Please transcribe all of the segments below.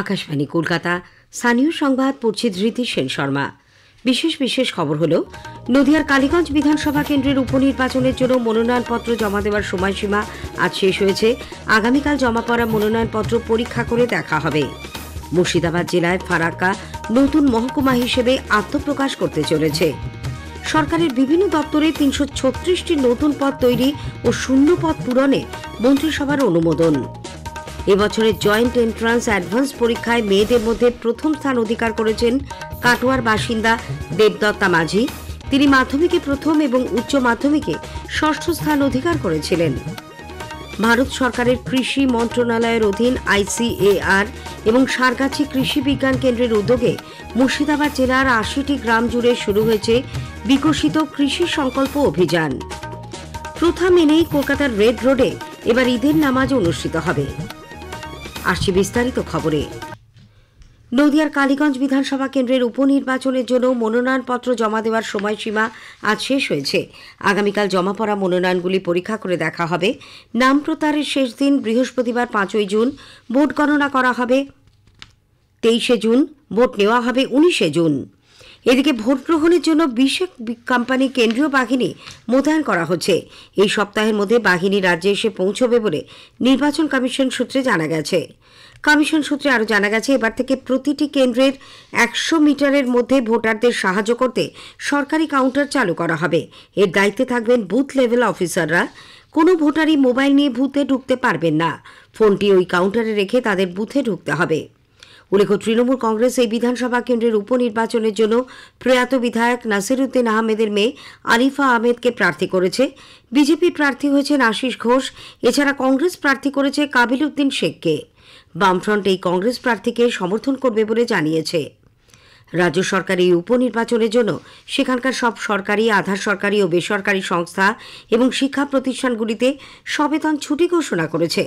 আকাশবাণী কলকাতা। স্থানীয় সংবাদ পড়ছে ধৃতি সেন শর্মা। বিশেষ খবর হল, নদিয়ার কালীগঞ্জ বিধানসভা কেন্দ্রের উপনির্বাচনের জন্য মনোনয়নপত্র জমা দেওয়ার সময়সীমা আজ শেষ হয়েছে। আগামীকাল জমা পড়া মনোনয়নপত্র পরীক্ষা করে দেখা হবে। মুর্শিদাবাদ জেলায় ফারাক্কা নতুন মহকুমা হিসেবে আত্মপ্রকাশ করতে চলেছে। সরকারের বিভিন্ন দপ্তরে ৩৩৬টি নতুন পদ তৈরি ও শূন্য পদ পূরণে মন্ত্রিসভার অনুমোদন। এবছরের জয়েন্ট এন্ট্রান্স অ্যাডভান্স পরীক্ষায় মেয়েদের মধ্যে প্রথম স্থান অধিকার করেছেন কাটোয়ার বাসিন্দা দেবদত্তা মাঝি। তিনি মাধ্যমিকে প্রথম এবং উচ্চ মাধ্যমিকে ষষ্ঠ স্থান অধিকার করেছিলেন। ভারত সরকারের কৃষি মন্ত্রণালয়ের অধীন ICAR এবং সারগাছি কৃষি বিজ্ঞান কেন্দ্রের উদ্যোগে মুর্শিদাবাদ জেলার ৮০টি গ্রাম জুড়ে শুরু হয়েছে বিকশিত কৃষি সংকল্প অভিযান। প্রথা মেনেই কলকাতার রেড রোডে এবার ঈদের নামাজ অনুষ্ঠিত হবে। আসছি বিস্তারিত খবরে। নদিয়ার কালীগঞ্জ বিধানসভা কেন্দ্রের উপনির্বাচনের জন্য মনোনয়নপত্র জমা দেওয়ার সময়সীমা আজ শেষ হয়েছে। আগামীকাল জমা পড়া মনোনয়নগুলি পরীক্ষা করে দেখা হবে। নাম প্রত্যাহারের শেষ দিন বৃহস্পতিবার ৫ই জুন। ভোট গণনা করা হবে ২৩শে জুন। ভোট নেওয়া হবে ১৯শে জুন। এদিকে ভোট গ্রহণের জন্য বিশেষ কোম্পানি কেন্দ্রীয় বাহিনী মোতায়েন করা হচ্ছে। এই সপ্তাহের মধ্যে বাহিনী রাজ্যে এসে পৌঁছবে বলে নির্বাচন কমিশন সূত্রে জানা গেছে। কমিশন সূত্রে আরও জানা গেছে, এবার থেকে প্রতিটি কেন্দ্রের ১০০ মিটারের মধ্যে ভোটারদের সাহায্য করতে সরকারি কাউন্টার চালু করা হবে। এর দায়িত্বে থাকবেন বুথ লেভেল অফিসাররা। কোনো ভোটারই মোবাইল নিয়ে বুথে ঢুকতে পারবেন না। ফোনটি ওই কাউন্টারে রেখে তাদের বুথে ঢুকতে হবে। উল্লেখ্য, তৃণমূল কংগ্রেস এই বিধানসভা কেন্দ্রের উপনির্বাচনের জন্য প্রয়াত বিধায়ক নাসিরউদ্দিন আহমেদের মেয়ে আরিফা আহমেদকে প্রার্থী করেছে। বিজেপি প্রার্থী হয়েছেন আশিস ঘোষ। এছাড়া কংগ্রেস প্রার্থী করেছে কাবিল উদ্দিন শেখকে। বামফ্রন্ট এই কংগ্রেস প্রার্থীকে সমর্থন করবে বলে জানিয়েছে। রাজ্য সরকার এই উপনির্বাচনের জন্য সেখানকার সব সরকারি, আধা সরকারি ও বেসরকারি সংস্থা এবং শিক্ষা প্রতিষ্ঠানগুলিতে সবেতন ছুটি ঘোষণা করেছে।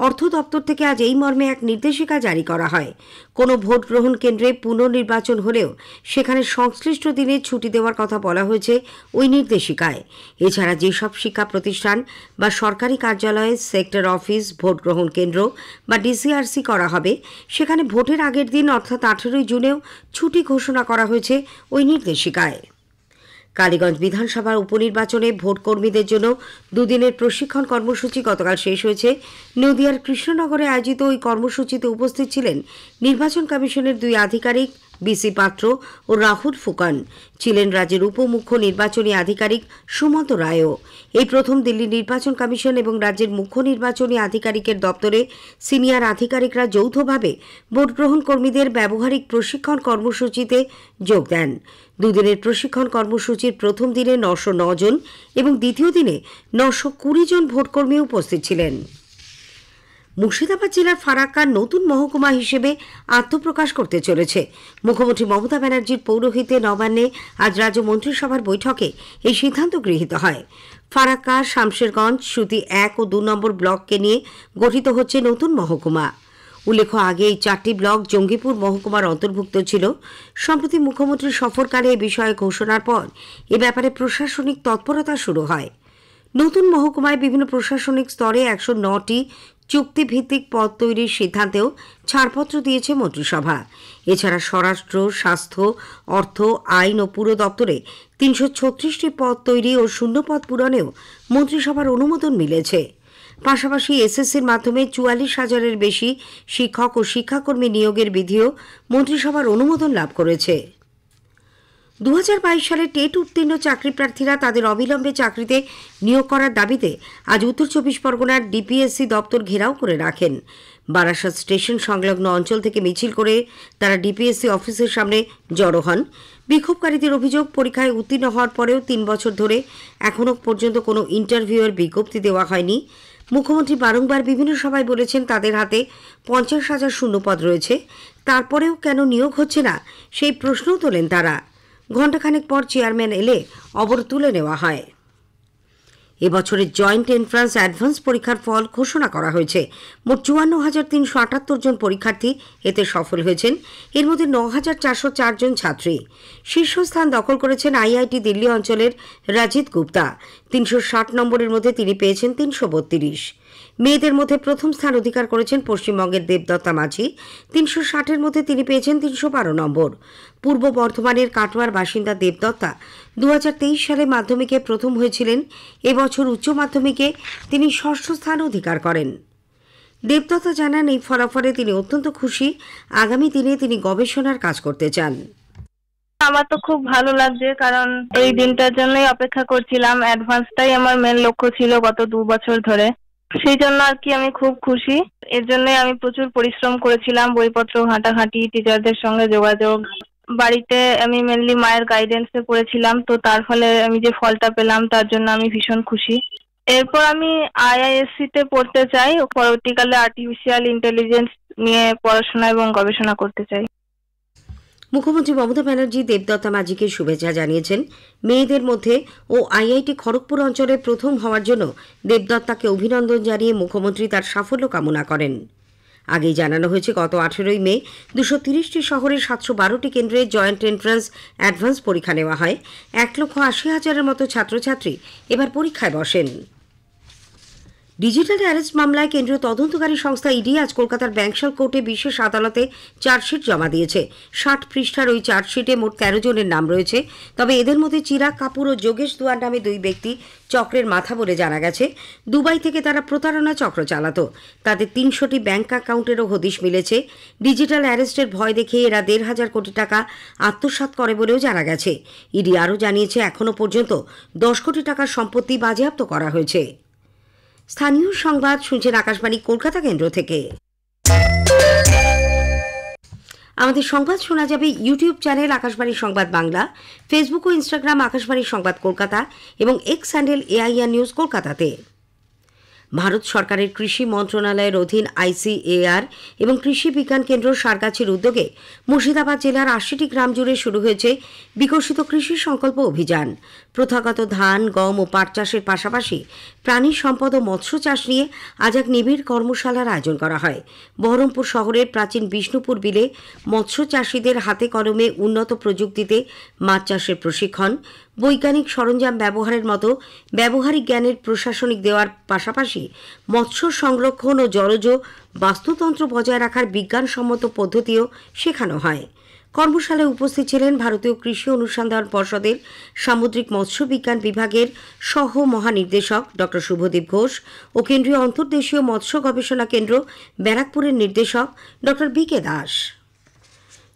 অর্থ দপ্তর থেকে আজ এই মর্মে এক নির্দেশিকা জারি করা হয়। কোনো ভোট গ্রহণ কেন্দ্রে পুনর্নির্বাচন হলেও সেখানে সংশ্লিষ্ট দিনে ছুটি দেওয়ার কথা বলা হয়েছে ওই নির্দেশিকায়। এছাড়া যেসব শিক্ষা প্রতিষ্ঠান বা সরকারি কার্যালয়ে সেক্টর অফিস, ভোট গ্রহণ কেন্দ্র বা DCRC করা হবে, সেখানে ভোটের আগের দিন অর্থাৎ 18ই জুনেও ছুটি ঘোষণা করা হয়েছে ওই নির্দেশিকায়। কালীগঞ্জ বিধানসভার উপনির্বাচনে ভোট কর্মীদের জন্য দুদিনের প্রশিক্ষণ কর্মসূচি গতকাল শেষ হয়েছে। নদিয়ার কৃষ্ণনগরে আয়োজিত ওই কর্মসূচিতে উপস্থিত ছিলেন নির্বাচন কমিশনের 2 আধিকারিক BC পাত্র ও রাহুল ফুকন। ছিলেন রাজ্যের উপমুখ্য নির্বাচনী আধিকারিক সুমন্ত রায়ও। এই প্রথম দিল্লি নির্বাচন কমিশন এবং রাজ্যের মুখ্য নির্বাচনী আধিকারিকের দপ্তরে সিনিয়র আধিকারিকরা যৌথভাবে ভোট গ্রহণ কর্মীদের ব্যবহারিক প্রশিক্ষণ কর্মসূচিতে যোগ দেন। দুদিনের প্রশিক্ষণ কর্মসূচির প্রথম দিনে 909 জন এবং দ্বিতীয় দিনে 920 জন ভোটকর্মী উপস্থিত ছিলেন। মুর্শিদাবাদ জেলার ফারাক্কা নতুন মহকুমা হিসেবে আত্মপ্রকাশ করতে চলেছে। মুখ্যমন্ত্রী মমতা ব্যানার্জির পৌরোহিত্যে নবান্নে আজ রাজ্য মন্ত্রিসভার বৈঠকে এই সিদ্ধান্ত গৃহীত হয়। ফারাক্কা, শামশেরগঞ্জ, সুতি 1 ও 2 নম্বর ব্লককে নিয়ে গঠিত হচ্ছে নতুন মহকুমা। উল্লেখ্য, আগে এই 4টি ব্লক জঙ্গিপুর মহকুমার অন্তর্ভুক্ত ছিল। সম্প্রতি মুখ্যমন্ত্রীর সফরকালে এ বিষয়ে ঘোষণার পর এ ব্যাপারে প্রশাসনিক তৎপরতা শুরু হয়। নতুন মহকুমায় বিভিন্ন প্রশাসনিক স্তরে 109টি চুক্তিভিত্তিক পদ তৈরির সিদ্ধান্তেও ছাড়পত্র দিয়েছে মন্ত্রিসভা। এছাড়া স্বরাষ্ট্র, স্বাস্থ্য, অর্থ, আইন ও পুর দপ্তরে 336টি পদ তৈরি ও শূন্য পদ পূরণেও মন্ত্রিসভার অনুমোদন মিলেছে। পাশাপাশি SSCর মাধ্যমে 44,000-এর বেশি শিক্ষক ও শিক্ষাকর্মী নিয়োগের বিধিও মন্ত্রিসভার অনুমোদন লাভ করেছে। 2022 সালে টেট উত্তীর্ণ চাকরি প্রার্থীরা তাদের অবিলম্বে চাকরিতে নিয়োগ করার দাবিতে আজ উত্তর 24 পরগনার DPSC দপ্তর ঘেরাও করে রাখেন। বারাসাত স্টেশন সংলগ্ন অঞ্চল থেকে মিছিল করে তারা DPSC অফিসের সামনে জড়ো হন। বিক্ষোভকারীদের অভিযোগ, পরীক্ষায় উত্তীর্ণ হওয়ার পরেও 3 বছর ধরে এখনও পর্যন্ত কোনো ইন্টারভিউয়ের বিজ্ঞপ্তি দেওয়া হয়নি। মুখ্যমন্ত্রী বারংবার বিভিন্ন সভায় বলেছেন তাদের হাতে 50,000 শূন্যপদ রয়েছে, তারপরেও কেন নিয়োগ হচ্ছে না সেই প্রশ্নও তোলেন তারা। ঘণ্টাখানেক পর চেয়ারম্যান এলে অবরোধ তুলে নেওয়া হয়। এবছরের জয়েন্ট এন্ট্রান্স অ্যাডভান্স পরীক্ষার ফল ঘোষণা করা হয়েছে। মোট 54,378 জন পরীক্ষার্থী এতে সফল হয়েছেন। এর মধ্যে 9,404 জন ছাত্রী। শীর্ষস্থান দখল করেছেন IIT দিল্লি অঞ্চলের রাজিত গুপ্তা। 360 নম্বরের মধ্যে তিনি পেয়েছেন 332। মেয়েদের মধ্যে প্রথম স্থান অধিকার করেছেন পশ্চিমবঙ্গের দেবদত্তা মাঝি। ৩৬০-এর মধ্যে তিনি পেয়েছেন ৩১২ নম্বর। পূর্ব বর্ধমানের কাটোয়ার বাসিন্দা দেবদত্তা ২০২৩ সালে মাধ্যমিকে প্রথম হয়েছিলেন। এবছর উচ্চ মাধ্যমিকে তিনি ষষ্ঠ স্থান অধিকার করেন। দেবদত্তা জানান, এই ফলাফলে তিনি অত্যন্ত খুশি। আগামী দিনে তিনি গবেষণার কাজ করতে চান। আমার তো খুব ভালো লাগছে, কারণ এই দিনটার জন্যই অপেক্ষা করছিলাম। অ্যাডভান্সটাই আমার মেন লক্ষ্য ছিল গত 2 বছর ধরে। সেই জন্য আর কি আমি খুব খুশি। এর জন্যই আমি প্রচুর পরিশ্রম করেছিলাম, বইপত্র ঘাঁটাঘাঁটি, টিচারদের সঙ্গে যোগাযোগ। বাড়িতে আমি মেনলি মায়ের গাইডেন্সে পড়েছিলাম, তো তার ফলে আমি যে ফলটা পেলাম তার জন্য আমি ভীষণ খুশি। এরপর আমি IISc তে পড়তে চাই। পরবর্তীকালে আর্টিফিশিয়াল ইন্টেলিজেন্স নিয়ে পড়াশোনা এবং গবেষণা করতে চাই। মুখ্যমন্ত্রী মমতা ব্যানার্জি দেবদত্তা মাঝিকে শুভেচ্ছা জানিয়েছেন। মেয়েদের মধ্যে ও IIT খড়গপুর অঞ্চলে প্রথম হওয়ার জন্য দেবদত্তাকে অভিনন্দন জানিয়ে মুখ্যমন্ত্রী তার সাফল্য কামনা করেন। আগেই জানানো হয়েছে, গত 18ই মে 230টি শহরের 712টি কেন্দ্রে জয়েন্ট এন্ট্রান্স অ্যাডভান্স পরীক্ষা নেওয়া হয়। 1,80,000-এর মতো ছাত্রছাত্রী এবার পরীক্ষায় বসেন। ডিজিটাল অ্যারেস্ট মামলায় কেন্দ্রীয় তদন্তকারী সংস্থা ইডি আজ কলকাতার ব্যাংশাল কোর্টে বিশেষ আদালতে চার্জশিট জমা দিয়েছে। 60 পৃষ্ঠার ওই চার্জশিটে মোট 13 জনের নাম রয়েছে। তবে এদের মধ্যে চিরাগ কাপুর ও যোগেশ দুয়ার নামে 2 ব্যক্তি চক্রের মাথা বলে জানা গেছে। দুবাই থেকে তারা প্রতারণা চক্র চালাত। তাদের 300টি ব্যাংক অ্যাকাউন্টেরও হদিশ মিলেছে। ডিজিটাল অ্যারেস্টের ভয় দেখে এরা 1,500 কোটি টাকা আত্মসাৎ করে বলেও জানা গেছে। ইডি আরও জানিয়েছে, এখনও পর্যন্ত 10 কোটি টাকার সম্পত্তি বাজেয়াপ্ত করা হয়েছে। স্থানীয় সংবাদ শুনছেন আকাশবাণী কলকাতা কেন্দ্র থেকে। আমাদের সংবাদ শোনা যাবে ইউটিউব চ্যানেল আকাশবাণী সংবাদ বাংলা, ফেসবুক ও ইনস্টাগ্রাম আকাশবাণী সংবাদ কলকাতা এবং এক্স হ্যান্ডেল AIR নিউজ কলকাতাতে। ভারত সরকারের কৃষি মন্ত্রণালয়ের অধীন ICAR এবং কৃষি বিজ্ঞান কেন্দ্র সারগাছির উদ্যোগে মুর্শিদাবাদ জেলার 80টি গ্রাম জুড়ে শুরু হয়েছে বিকশিত কৃষি সংকল্প অভিযান। প্রথাগত ধান, গম ও পাট চাষের পাশাপাশি প্রাণী সম্পদ ও মৎস্য চাষ নিয়ে আজ এক নিবিড় কর্মশালার আয়োজন করা হয়। বহরমপুর শহরের প্রাচীন বিষ্ণুপুর বিলে মৎস্য চাষিদের হাতে কলমে উন্নত প্রযুক্তিতে মাছ চাষের প্রশিক্ষণ, বৈজ্ঞানিক সরঞ্জাম ব্যবহারের মতো ব্যবহারিক জ্ঞানের প্রশাসনিক দেওয়ার পাশাপাশি মৎস্য সংরক্ষণ ও জলজ বাস্তুতন্ত্র বজায় রাখার বিজ্ঞানসম্মত পদ্ধতিও শেখানো হয়। কর্মশালায় উপস্থিত ছিলেন ভারতীয় কৃষি অনুসন্ধান পর্ষদের সামুদ্রিক মৎস্য বিজ্ঞান বিভাগের সহ মহানির্দেশক ডক্টর শুভদীপ ঘোষ ও কেন্দ্রীয় অন্তর্দেশীয় মৎস্য গবেষণা কেন্দ্র ব্যারাকপুরের নির্দেশক ডক্টর BK দাস।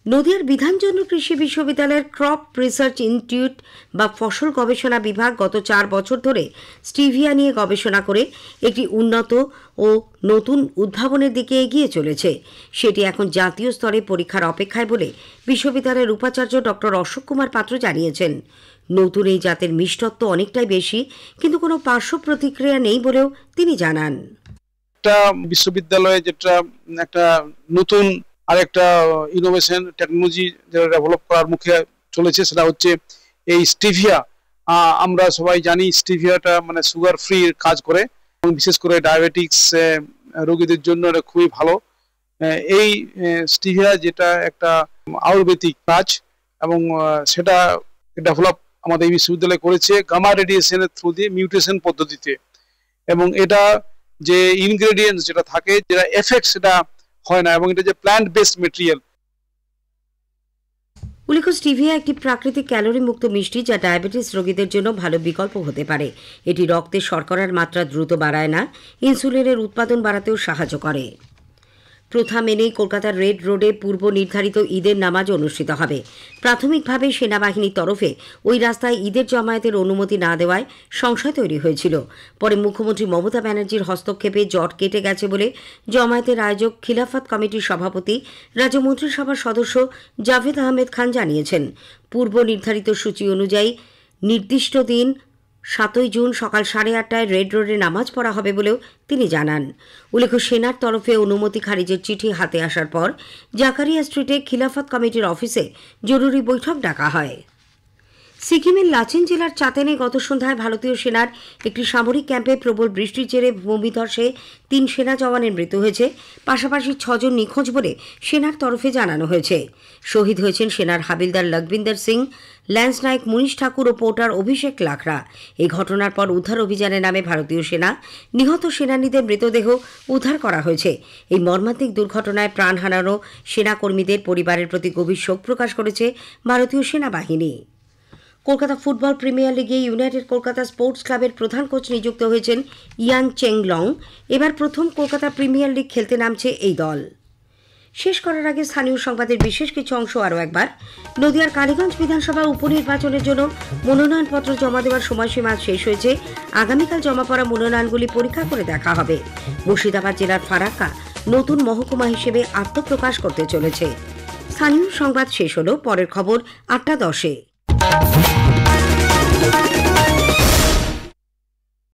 নদিয়ার বিধানচন্দ্র কৃষি বিশ্ববিদ্যালয়ের ক্রপ রিসার্চ ইনস্টিটিউট বা ফসল গবেষণা বিভাগ গত 4 বছর ধরে স্টিভিয়া নিয়ে গবেষণা করে একটি উন্নত ও নতুন উদ্ভাবনের দিকে এগিয়ে চলেছে। সেটি এখন জাতীয় স্তরে পরীক্ষার অপেক্ষায় বলে বিশ্ববিদ্যালয়ের উপাচার্য ডক্টর অশোক কুমার পাত্র জানিয়েছেন। নতুন এই জাতের মিষ্টত্ব অনেকটাই বেশি, কিন্তু কোনো পার্শ্ব প্রতিক্রিয়া নেই বলেও তিনি জানান। বিশ্ববিদ্যালয়ে যেটা একটা নতুন আরেকটা ইনোভেশন টেকনোলজি যেটা ডেভেলপ করার মুখে চলেছে, সেটা হচ্ছে এই স্টিভিয়া। আমরা সবাই জানি স্টিভিয়াটা মানে সুগার ফ্রি কাজ করে এবং বিশেষ করে ডায়াবেটিক্স রোগীদের জন্য এটা খুবই ভালো। এই স্টিভিয়া যেটা একটা আয়ুর্বেদিক কাজ এবং সেটা ডেভেলপ আমাদের এই বিশ্ববিদ্যালয় করেছে গামা রেডিয়েশনের থ্রু দিয়ে মিউটেশন পদ্ধতিতে, এবং এটা যে ইনগ্রেডিয়েন্টস যেটা থাকে, যেটা এফেক্ট সেটা হয় না, এবং এটা যে প্ল্যান্ট বেসড মেটেরিয়াল। উল্লেখ্য, স্টিভিয়া একটি প্রাকৃতিক ক্যালোরি মুক্ত মিষ্টি যা ডায়াবেটিস রোগীদের জন্য ভালো বিকল্প হতে পারে। এটি রক্তে শর্করার মাত্রা দ্রুত বাড়ায় না, ইনসুলিনের উৎপাদন বাড়াতেও সাহায্য করে। প্রথা মেনেই কলকাতার রেড রোডে পূর্ব নির্ধারিত ঈদের নামাজ অনুষ্ঠিত হবে। প্রাথমিকভাবে সেনাবাহিনীর তরফে ওই রাস্তায় ঈদের জমায়েতের অনুমতি না দেওয়ায় সংশয় তৈরি হয়েছিল। পরে মুখ্যমন্ত্রী মমতা ব্যানার্জির হস্তক্ষেপে জট কেটে গেছে বলে জমায়েতের আয়োজক খিলাফত কমিটির সভাপতি রাজ্য মন্ত্রিসভার সদস্য জাভেদ আহমেদ খান জানিয়েছেন। পূর্ব নির্ধারিত সূচি অনুযায়ী নির্দিষ্ট দিন 7ই জুন সকাল 8:30টায় রেড রোডে নামাজ পড়া হবে বলেও তিনি জানান। উল্লেখ্য, সেনার তরফে অনুমতি খারিজের চিঠি হাতে আসার পর জাকারিয়া স্ট্রিটে খিলাফত কমিটির অফিসে জরুরি বৈঠক ডাকা হয়। সিকিমের লাচেন জেলার চাতেনে গত সন্ধ্যায় ভারতীয় সেনার একটি সামরিক ক্যাম্পে প্রবল বৃষ্টির জেরে ভূমিধসে 3 সেনা জওয়ানের মৃত্যু হয়েছে। পাশাপাশি 6 জন নিখোঁজ বলে সেনার তরফে জানানো হয়েছে। শহীদ হয়েছেন সেনার হাবিলদার লখবিন্দর সিং, ল্যান্স নায়ক, মুনিশ ঠাকুর ও পোর্টার অভিষেক লাখরা। এই ঘটনার পর উদ্ধার অভিযানে নামে ভারতীয় সেনা। নিহত সেনানীদের মৃতদেহ উদ্ধার করা হয়েছে। এই মর্মান্তিক দুর্ঘটনায় প্রাণ হারানো সেনাকর্মীদের পরিবারের প্রতি গভীর শোক প্রকাশ করেছে ভারতীয় সেনাবাহিনী। কলকাতা ফুটবল প্রিমিয়ার লিগে ইউনাইটেড কলকাতা স্পোর্টস ক্লাবের প্রধান কোচ নিযুক্ত হয়েছেন ইয়াং চেংলং। এবার প্রথম কলকাতা প্রিমিয়ার লিগ খেলতে নামছে এই দল। শেষ করার আগে স্থানীয় সংবাদের বিশেষ কিছু অংশ আরও একবার। নদিয়ার কালীগঞ্জ বিধানসভা উপনির্বাচনের জন্য মনোনয়নপত্র জমা দেওয়ার সময়সীমা শেষ হয়েছে। আগামীকাল জমা পড়া মনোনয়নগুলি পরীক্ষা করে দেখা হবে। মুর্শিদাবাদ জেলার ফারাক্কা নতুন মহকুমা হিসেবে আত্মপ্রকাশ করতে চলেছে। স্থানীয় সংবাদ শেষ হলো। পরের খবর 8:10-এ।